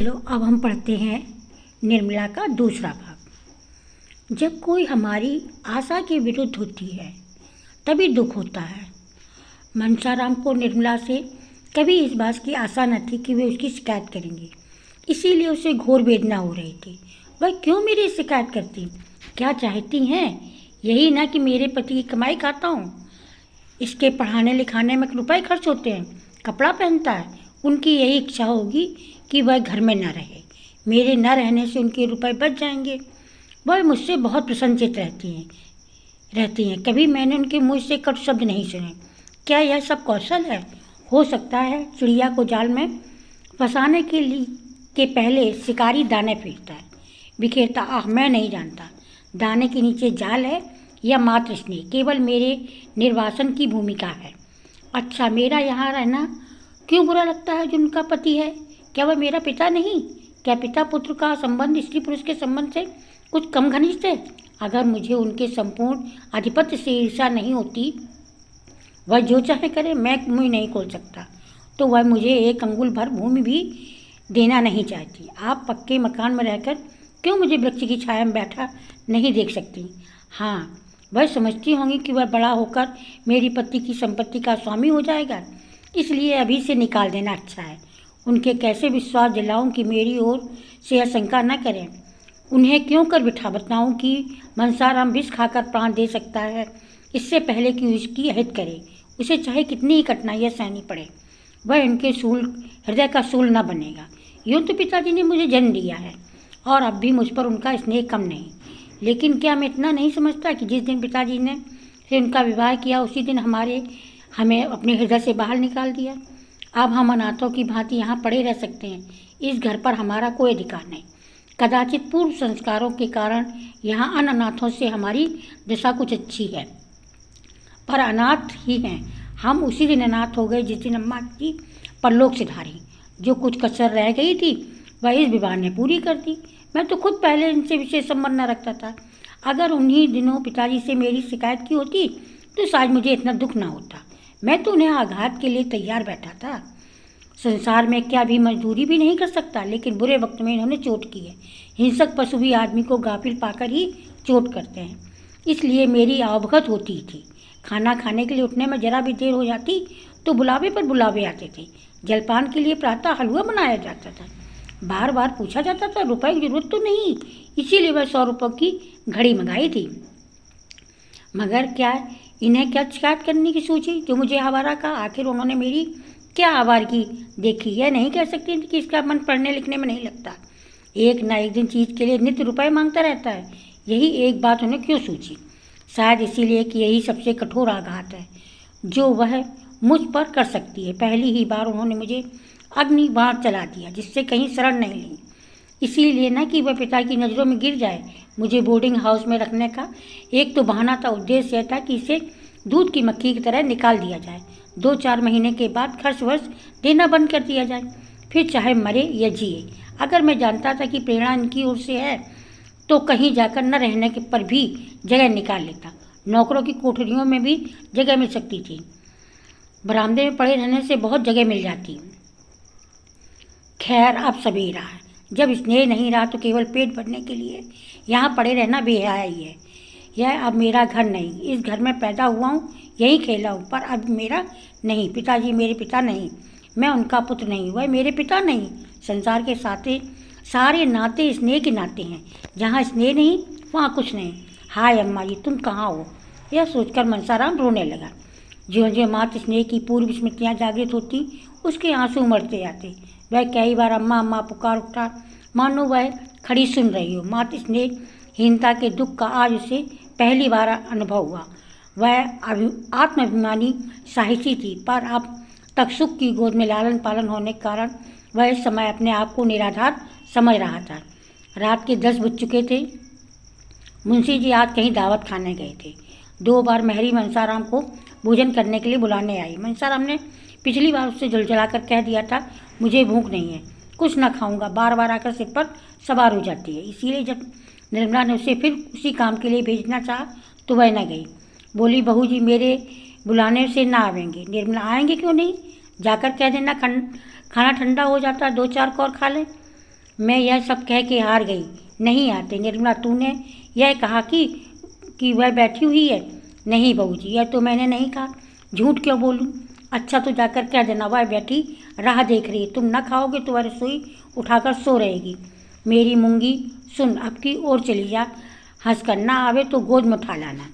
चलो अब हम पढ़ते हैं निर्मला का दूसरा भाग। जब कोई हमारी आशा के विरुद्ध होती है तभी दुख होता है। मनसाराम को निर्मला से कभी इस बात की आशा न थी कि वे उसकी शिकायत करेंगे, इसीलिए उसे घोर वेदना हो रही थी। वह क्यों मेरी शिकायत करती? क्या चाहती हैं? यही ना कि मेरे पति की कमाई खाता हूँ, इसके पढ़ाने लिखाने में रुपए खर्च होते हैं, कपड़ा पहनता है। उनकी यही इच्छा होगी कि वह घर में न रहे। मेरे न रहने से उनके रुपए बच जाएंगे। वह मुझसे बहुत प्रसन्नचित रहती हैं। कभी मैंने उनके मुँह से कटु शब्द नहीं सुने। क्या यह सब कौशल है? हो सकता है चिड़िया को जाल में फंसाने के पहले शिकारी दाने फेंकता है, बिखेरता। मैं नहीं जानता दाने के नीचे जाल है या मात्र स्नेह केवल मेरे निर्वासन की भूमिका है। अच्छा, मेरा यहाँ रहना क्यों बुरा लगता है? जो उनका पति है, क्या वह मेरा पिता नहीं? क्या पिता पुत्र का संबंध स्त्री पुरुष के संबंध से कुछ कम घनिष्ठ है? अगर मुझे उनके संपूर्ण आधिपत्य से ईर्ष्या नहीं होती, वह जो चाहे करे, मैं मुँह नहीं खोल सकता, तो वह मुझे एक अंगुल भर भूमि भी देना नहीं चाहती। आप पक्के मकान में रहकर क्यों मुझे वृक्ष की छाया में बैठा नहीं देख सकती? हाँ, वह समझती होंगी कि वह बड़ा होकर मेरी पति की संपत्ति का स्वामी हो जाएगा, इसलिए अभी से निकाल देना अच्छा है। उनके कैसे विश्वास दिलाऊं कि मेरी ओर से आशंका न करें? उन्हें क्यों कर बिठा बताऊं कि मनसाराम विष खाकर प्राण दे सकता है, इससे पहले कि उसकी अहित करे, उसे चाहे कितनी ही कठिनाइयाँ सहनी पड़े। वह इनके हृदय का शूल न बनेगा। यूँ तो पिताजी ने मुझे जन्म दिया है और अब भी मुझ पर उनका स्नेह कम नहीं, लेकिन क्या मैं इतना नहीं समझता कि जिस दिन पिताजी ने से उनका विवाह किया उसी दिन हमें अपने हृदय से बाहर निकाल दिया। अब हम अनाथों की भांति यहाँ पड़े रह सकते हैं। इस घर पर हमारा कोई अधिकार नहीं। कदाचित पूर्व संस्कारों के कारण यहाँ अन्य अनाथों से हमारी दशा कुछ अच्छी है, पर अनाथ ही हैं। हम उसी दिन अनाथ हो गए जिस दिन अम्मा की परलोक सिधारी। जो कुछ कसर रह गई थी वह इस विवाह ने पूरी कर दी। मैं तो खुद पहले इनसे विशेष संबंध न रखता था। अगर उन्हीं दिनों पिताजी से मेरी शिकायत की होती तो शायद मुझे इतना दुख ना होता। मैं तो उन्हें आघात के लिए तैयार बैठा था। संसार में क्या भी मजदूरी भी नहीं कर सकता, लेकिन बुरे वक्त में इन्होंने चोट की है। हिंसक पशु भी आदमी को गाफिल पाकर ही चोट करते हैं, इसलिए मेरी अवगत होती थी। खाना खाने के लिए उठने में जरा भी देर हो जाती तो बुलावे पर बुलावे आते थे। जलपान के लिए प्रातः हलवा बनाया जाता था। बार बार पूछा जाता था रुपए की जरूरत तो नहीं, इसीलिए वह 100 रुपये की घड़ी मंगाई थी। मगर क्या इन्हें क्या शिकायत करने की सोची जो मुझे आवारा कहा? आखिर उन्होंने मेरी क्या आवारगी देखी? यह नहीं कह सकती कि इसका मन पढ़ने लिखने में नहीं लगता। एक ना एक दिन चीज़ के लिए नित्य रुपए मांगता रहता है। यही एक बात उन्हें क्यों सूझी? शायद इसीलिए कि यही सबसे कठोर आघात है जो वह मुझ पर कर सकती है। पहली ही बार उन्होंने मुझे अग्निबाण चला दिया, जिससे कहीं शरण नहीं ली। इसीलिए न कि वह पिता की नज़रों में गिर जाए। मुझे बोर्डिंग हाउस में रखने का एक तो बहाना था, उद्देश्य यह था कि इसे दूध की मक्खी की तरह निकाल दिया जाए। 2-4 महीने के बाद खर्च वर्ष देना बंद कर दिया जाए, फिर चाहे मरे या जिए। अगर मैं जानता था कि प्रेरणा इनकी ओर से है तो कहीं जाकर न रहने के पर भी जगह निकाल लेता। नौकरों की कोठरियों में भी जगह मिल सकती थी। बरामदे में पड़े रहने से बहुत जगह मिल जाती। खैर, अब सवेरा है। जब स्नेह नहीं रहा तो केवल पेट भरने के लिए यहाँ पड़े रहना बेहयाई है। यह अब मेरा घर नहीं। इस घर में पैदा हुआ हूँ, यहीं खेला हूँ, पर अब मेरा नहीं। पिताजी मेरे पिता नहीं, मैं उनका पुत्र नहीं, वह मेरे पिता नहीं। संसार के सारे नाते स्नेह के नाते हैं। जहाँ स्नेह नहीं वहाँ कुछ नहीं। हाय अम्मा जी, तुम कहाँ हो? यह सोचकर मनसाराम रोने लगा। ज्यों ज्यों मातृ स्नेह की पूर्व स्मृतियाँ जागृत होती उसके आंसू उमड़ते जाते। वह कई बार अम्मा अम्मा पुकार उठा, मानो वह खड़ी सुन रही हो। मातृ स्नेहहीनता के दुख का आज उसे पहली बार अनुभव हुआ। वह आत्माभिमानी साहसी थी, पर अब तक सुख की गोद में लालन पालन होने के कारण वह इस समय अपने आप को निराधार समझ रहा था। रात के 10 बज चुके थे। मुंशी जी आज कहीं दावत खाने गए थे। 2 बार मेहरी मनसाराम को भोजन करने के लिए बुलाने आई। मनसाराम ने पिछली बार उससे झुलझुलाकर कह दिया था, मुझे भूख नहीं है, कुछ ना खाऊंगा। बार बार आकर सिर पर सवार हो जाती है। इसीलिए जब निर्मला ने उसे फिर उसी काम के लिए भेजना चाहा तो वह न गई। बोली, बहू जी मेरे बुलाने से ना आवेंगे। निर्मला, आएंगे क्यों नहीं? जाकर कह देना खाना ठंडा हो जाता, 2-4 कौर खा लें। मैं यह सब कह के हार गई, नहीं आते। निर्मला, तूने यह कहा कि वह बैठी हुई है? नहीं बहू जी, यह तो मैंने नहीं कहा, झूठ क्यों बोलूं? अच्छा तो जाकर कह देना वह बैठी राह देख रही है, तुम न खाओगे तो वह रसोई उठाकर सो रहेगी। मेरी मूंगी सुन, अब की ओर चली जा, हंसकर ना आवे तो गोद में उठा लाना।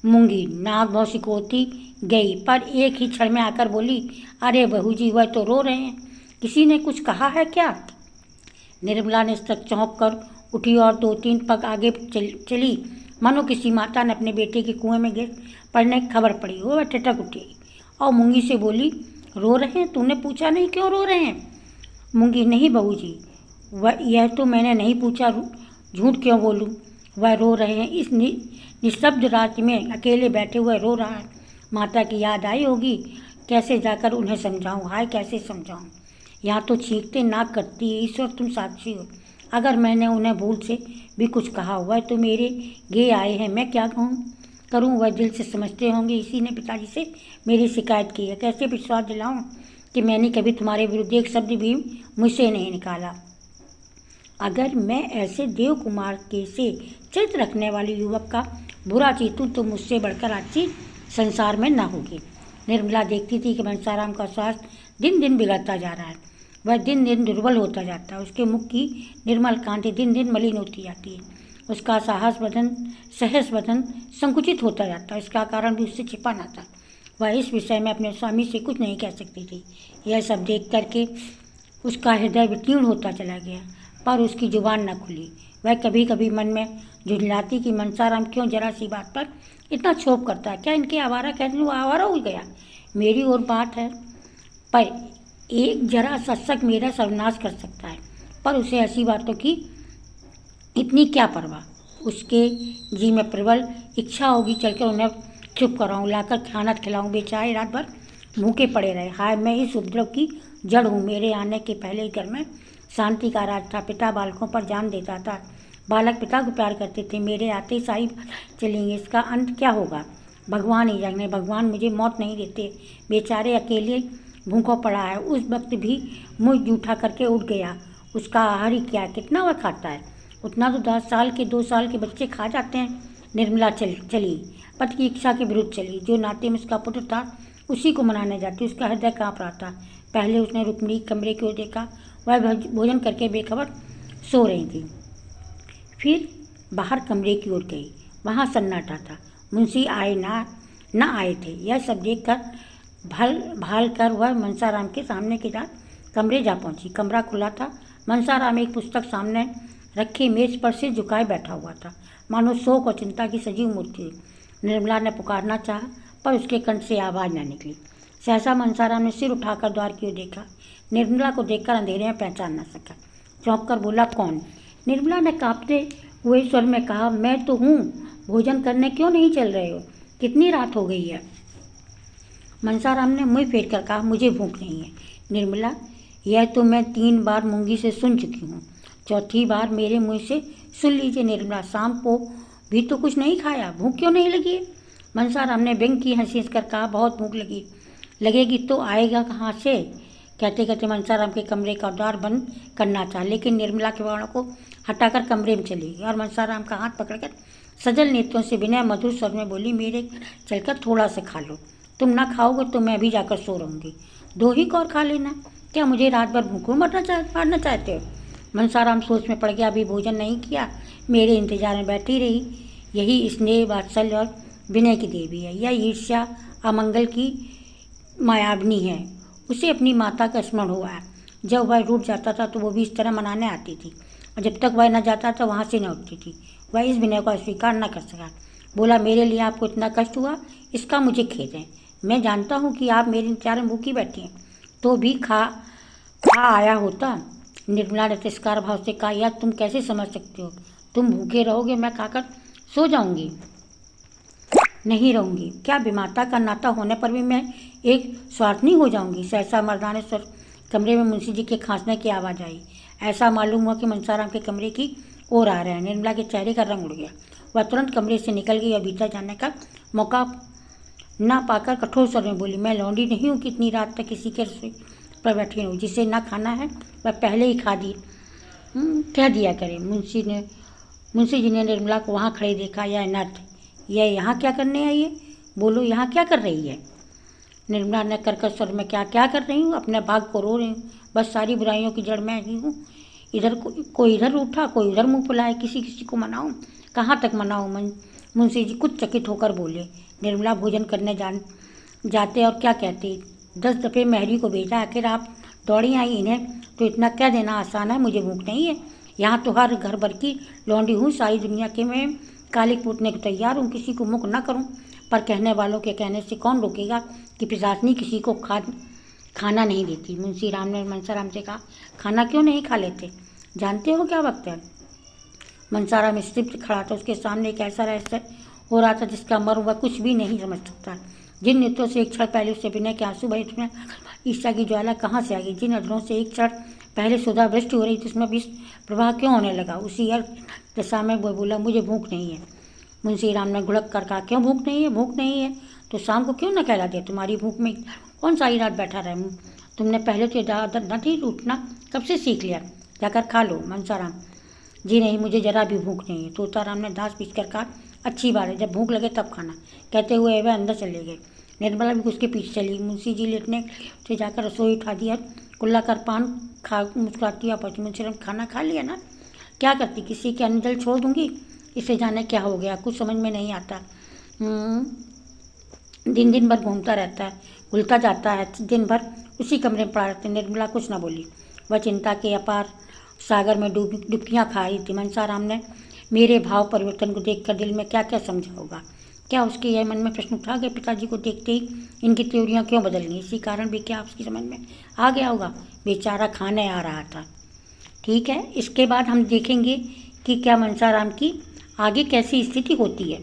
मूंगी नाक भौं सिकोड़ती गई, पर एक ही क्षण में आकर बोली, अरे बहू जी, वह तो रो रहे हैं, किसी ने कुछ कहा है क्या? निर्मला ने तक चौंक कर उठी और 2-3 पग आगे चली, मानो किसी माता ने अपने बेटे के कुएं में गिर पड़ने की खबर पड़ी। वह ठिठक उठी और मूंगी से बोली, रो रहे हैं? तूने पूछा नहीं क्यों रो रहे हैं? मूंगी, नहीं बहू जी, वह यह तो मैंने नहीं पूछा, झूठ क्यों बोलूं? वह रो रहे हैं, इस निस्तब्ध रात में अकेले बैठे हुए रो रहा है। माता की याद आई होगी, कैसे जाकर उन्हें समझाऊं, हाय कैसे समझाऊं? यहाँ तो चीखते नाक कटती है। ईश्वर तुम साक्षी हो, अगर मैंने उन्हें भूल से भी कुछ कहा हुआ है तो मेरे गे आए हैं, मैं क्या करूं? वह दिल से समझते होंगे इसी ने पिताजी से मेरी शिकायत की है। कैसे विश्वास दिलाऊं कि मैंने कभी तुम्हारे विरुद्ध एक शब्द भी मुझसे नहीं निकाला। अगर मैं ऐसे देव कुमार के से चित्त रखने वाले युवक का बुरा चीतूं तो मुझसे बढ़कर अच्छी संसार में न होगी। निर्मला देखती थी कि मनसाराम का स्वास्थ्य दिन दिन बिगड़ता जा रहा है, वह दिन दिन दुर्बल होता जाता है, उसके मुख की निर्मल कांति दिन दिन मलिन होती जाती है, उसका सहस बदन संकुचित होता जाता है, इसका कारण भी उससे छिपा न था। वह इस विषय में अपने स्वामी से कुछ नहीं कह सकती थी। यह सब देख करके उसका हृदय वितीर्ण होता चला गया, पर उसकी जुबान न खुली। वह कभी कभी मन में झुंझलाती कि मनसाराम क्यों जरा सी बात पर इतना क्षोभ करता है, क्या इनके आवारा कहने वो आवारा हो गया? मेरी और बात है, पर एक जरा सा शक मेरा सर्वनाश कर सकता है, पर उसे ऐसी बातों की इतनी क्या परवाह? उसके जी में प्रबल इच्छा होगी चलकर उन्हें चुप कराऊं, लाकर खाना खिलाऊं, बेचारे रात भर भूखे पड़े रहे। हाय, मैं इस उपद्रव की जड़ हूँ। मेरे आने के पहले ही घर में शांति का राज था, पिता बालकों पर जान देता था, बालक पिता को प्यार करते थे, मेरे आते ही साहिब चलेंगे, इसका अंत क्या होगा? भगवान ही जाने, भगवान मुझे मौत नहीं देते, बेचारे अकेले भूखों पड़ा है। उस वक्त भी मुँह जूठा करके उठ गया, उसका आहार ही क्या, कितना वह खाता है? उतना तो 10 साल के 2 साल के बच्चे खा जाते हैं। निर्मला चली, पति की इच्छा के विरुद्ध चली। जो नाते में उसका पुत्र था उसी को मनाने जाती, उसका हृदय काँप रहा था। पहले उसने रुक्मिणी कमरे की ओर देखा, वह भोजन करके बेखबर सो रही थी। फिर बाहर कमरे की ओर गई, वहाँ सन्नाटा था, मुंशी आए ना आए थे। यह सब देख कर भाल कर वह मनसाराम के सामने के कमरे जा पहुंची। कमरा खुला था। मनसाराम एक पुस्तक सामने रखी मेज पर से झुकाए बैठा हुआ था, मानो शोक और चिंता की सजीव मूर्ति। निर्मला ने पुकारना चाहा, पर उसके कंठ से आवाज़ न निकली। सहसा मनसाराम ने सिर उठाकर द्वार की ओर देखा। निर्मला को देखकर अंधेरे में पहचान न सका, चौंक कर बोला, कौन? निर्मला ने कांपते हुए स्वर में कहा, मैं तो हूँ, भोजन करने क्यों नहीं चल रहे हो? कितनी रात हो गई है? मनसाराम ने मुँह फेर कर कहा, मुझे भूख नहीं है। निर्मला, यह तो मैं 3 बार मूंगी से सुन चुकी हूँ, चौथी बार मेरे मुँह से सुन लीजिए। निर्मला, शाम को भी तो कुछ नहीं खाया, भूख क्यों नहीं लगी? मनसाराम ने व्यंग की हंसी कर कहा, बहुत भूख लगेगी तो आएगा कहाँ से? कहते कहते मनसाराम के कमरे का द्वार बंद करना चाहा, लेकिन निर्मला के बाणों को हटाकर कमरे में चली गई और मनसाराम का हाथ पकड़कर सजल नेत्रों से विनय मधुर स्वर में बोली, मेरे चलकर थोड़ा सा खा लो, तुम ना खाओगे तो मैं भी जाकर सो रहूँगी। 2 ही कौर खा लेना, क्या मुझे रात भर भूखों मारना चाहते हो? मनसाराम सोच में पड़ गया, अभी भोजन नहीं किया, मेरे इंतजार में बैठी रही। यही स्नेह, वात्सल्य और विनय की देवी है। यह ईर्ष्या अमंगल की मायावनी है। उसे अपनी माता का स्मरण हुआ है। जब वह रूठ जाता था तो वो भी इस तरह मनाने आती थी, और जब तक वह न जाता था वहाँ से न उठती थी। वह इस विनय को अस्वीकार न कर सका। बोला, मेरे लिए आपको इतना कष्ट हुआ, इसका मुझे खेद है। मैं जानता हूँ कि आप मेरे इंतजार में भूखी बैठी हैं, तो भी खा आया होता। निर्मला ने तिरस्कार भाव से कहा, यार तुम कैसे समझ सकते हो? तुम भूखे रहोगे, मैं खाकर सो जाऊंगी? नहीं रहूंगी। क्या विमाता का नाता होने पर भी मैं एक स्वार्थनी हो जाऊंगी? सहसा मर्दाने स्वर कमरे में मुंशी जी के खांसने की आवाज़ आई। ऐसा मालूम हुआ कि मनसाराम के कमरे की ओर आ रहे हैं। निर्मला के चेहरे का रंग उड़ गया। वह तुरंत कमरे से निकल गई और भीतर जाने का मौका ना पाकर कठोर स्वर में बोली, मैं लौंडी नहीं हूँ कि इतनी रात तक किसी के रसोई पर बैठी हूँ। जिसे ना खाना है वह पहले ही क्या दिया करें। मुंशी जी ने निर्मला को वहाँ खड़े देखा। यह अनर्थ, यह यहाँ क्या करने आई है? बोलो, यहाँ क्या कर रही है? निर्मला ने कर्कश स्वर में, क्या क्या कर रही हूँ? अपने भाग को रो रही हूँ। बस सारी बुराइयों की जड़ मैं ही हूँ। इधर कोई इधर उठा, कोई उधर मुँह फुलाए, किसी किसी को मनाऊँ, कहाँ तक मनाऊँ? मुंशी जी कुछ चकित होकर बोले। निर्मला भोजन करने जाते और क्या कहते, 10 दफ़े मेहरी को भेजा, आखिर आप दौड़ी आई। इन्हें तो इतना क्या देना आसान है? मुझे भूख नहीं है। यहाँ तो हर घर भर की लौंडी हूँ, सारी दुनिया के मैं कालिक पूतने को तैयार हूँ, किसी को मुख न करूँ। पर कहने वालों के कहने से कौन रोकेगा कि पिशाचनी किसी को खाना नहीं देती। मुंशी राम ने मनसाराम से कहा, खाना क्यों नहीं खा लेते? जानते हो क्या वक्त है? मनसाराम स्त्रीप्त खड़ा था। उसके सामने एक ऐसा रहस्य हो रहा था जिसका मर्म वह कुछ भी नहीं समझ सकता। जिन नेत्रों से एक क्षण पहले उससे विनय के आंसू बहे, उसमें ईर्ष्या की ज्वाला कहाँ से आ गई? जिन अधरों से एक क्षण पहले सुधा वृष्टि हो रही थी, उसमें विष प्रवाह क्यों होने लगा? उसी अर्थ दशा में वो बोला, मुझे भूख नहीं है। मुंशी राम ने घुड़क कर कहा, क्यों भूख नहीं है? भूख नहीं है तो शाम को क्यों न कहला दिया? तुम्हारी भूख में कौन सारी रात बैठा रहे? तुमने पहले तो आदत न थी, उठना कब से सीख लिया? जाकर खा लो। मनसाराम, जी नहीं, मुझे जरा भी भूख नहीं है। तोताराम ने दांत पीस कर कहा, अच्छी बात है, जब भूख लगे तब खाना। कहते हुए वह अंदर चले गए। निर्मला भी उसके पीछे चली। मुंशी जी लेटने से जाकर रसोई उठा दिया, कुल्ला कर पान खा मुस्कुराती हुआ पहुंची। मुंशी खाना खा लिया ना? क्या करती? किसी के अन्न जल छोड़ दूंगी? इसे जाने क्या हो गया, कुछ समझ में नहीं आता। दिन दिन भर घूमता रहता है, घुलता जाता है, दिन भर उसी कमरे में पड़ा रहता है। निर्मला कुछ न बोली। वह चिंता के अपार सागर में डुबकियाँ खा रही थी। मनसाराम ने मेरे भाव परिवर्तन को देखकर दिल में क्या क्या समझा होगा? क्या उसके यह मन में प्रश्न उठा गया, पिताजी को देखते ही इनकी त्योरियाँ क्यों बदल गई? इसी कारण भी क्या उसकी समझ में आ गया होगा? बेचारा खाने आ रहा था। ठीक है, इसके बाद हम देखेंगे कि क्या मनसाराम की आगे कैसी स्थिति होती है।